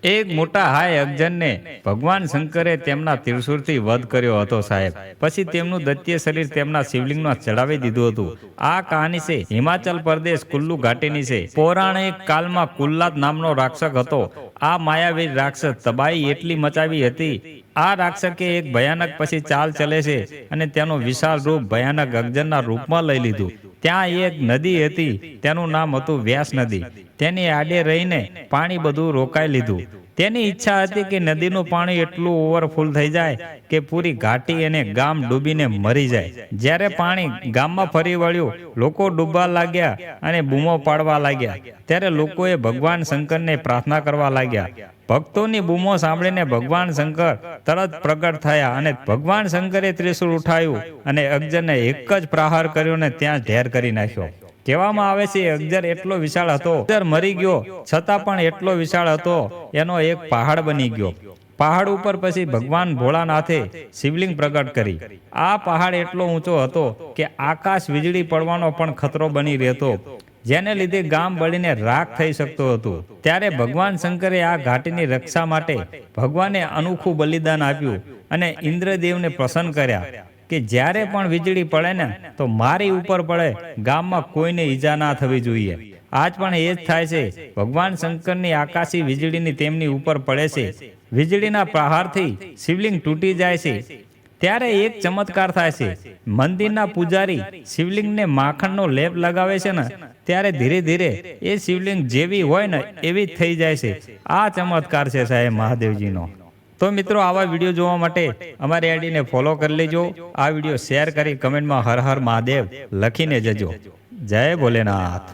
એક મોટા હાય અગજનને ભગવાન શંકરે તેમના ત્રિશૂળથી વધ કર્યો હતો સાહેબ. પછી તેમનું દૈત્ય શરીર તેમના શિવલિંગમાં ચડાવી દીધું હતું. આ કહાની છે હિમાચલ પ્રદેશ કુલ્લુ ઘાટીની છે. પૌરાણિક કાળમાં કુલ્લાદ નામનો રાક્ષસ હતો. આ માયાવી રાક્ષસ તબાહી એટલી મચાવી હતી. આ રાક્ષસે એક ભયાનક પછી ચાલ ચલે છે અને તેનું વિશાળ રૂપ ભયાનક અગજનના રૂપમાં લઈ લીધું. ત્યાં એક નદી હતી, તેનું નામ હતું વ્યાસ નદી. તેની આડે રહીને પાણી બધું રોકાઈ લીધું. તેની ઈચ્છા હતી કે નદીનું પાણી એટલું ઓવરફુલ થઈ જાય કે પૂરી ઘાટી અને ગામ ડૂબીને મરી જાય. જ્યારે પાણી ગામમાં ફરી વળ્યું, લોકો ડૂબવા લાગ્યા અને બૂમો પાડવા લાગ્યા. ત્યારે લોકોએ ભગવાન શંકરને પ્રાર્થના કરવા લાગ્યા. ભક્તોની બૂમો સાંભળીને ભગવાન શંકર તરત પ્રગટ થયા અને ભગવાન શંકરે ત્રિશૂળ ઉઠાવ્યું અને અગજરને એક જ પ્રહાર કર્યો ને ત્યાં ઢેર કરી નાખ્યો. કહેવામાં આવે છે અગજર એટલો વિશાળ હતો, અગજર મરી ગયો છતાં પણ એટલો વિશાળ હતો, એનો એક પહાડ બની ગયો. પહાડ ઉપર પછી ભગવાન ભોળાનાથે શિવલિંગ પ્રગટ કરી. આ પહાડ એટલો ઊંચો હતો કે આકાશ વીજળી પડવાનો પણ ખતરો બની રહેતો, જેને લીધે ગામ બળીને રાખ થઈ શકતું હતું. ત્યારે ભગવાન શંકરે આ ઘાટીની રક્ષા માટે ભગવાને અનોખું બલિદાન આપ્યું અને ઇન્દ્રદેવને પ્રસન્ન કર્યા કે જ્યારે પણ વીજળી પડે ને તો મારી ઉપર પડે, ગામમાં કોઈને ઈજા ના થવી જોઈએ. આજ પણ એ જ થાય છે. ભગવાન શંકરની આકાશી વીજળીની તેમની ઉપર પડે છે. વીજળીના પ્રહારથી શિવલિંગ તૂટી જાય છે. ત્યારે એક ચમત્કાર થાય છે. મંદિરના પૂજારી શિવલિંગને માખણનો લેપ લગાવે છે ને ત્યારે ધીરે ધીરે એ શિવલિંગ જેવી હોય ને એવી જ થઈ જાય છે. આ ચમત્કાર છે સાહેબ મહાદેવજીનો. તો મિત્રો, આવા વિડીયો જોવા માટે અમારી આઈડીને ફોલો કરી લેજો. આ વિડીયો શેર કરી કમેન્ટમાં હર હર મહાદેવ લખીને જજો. જય ભોલેનાથ.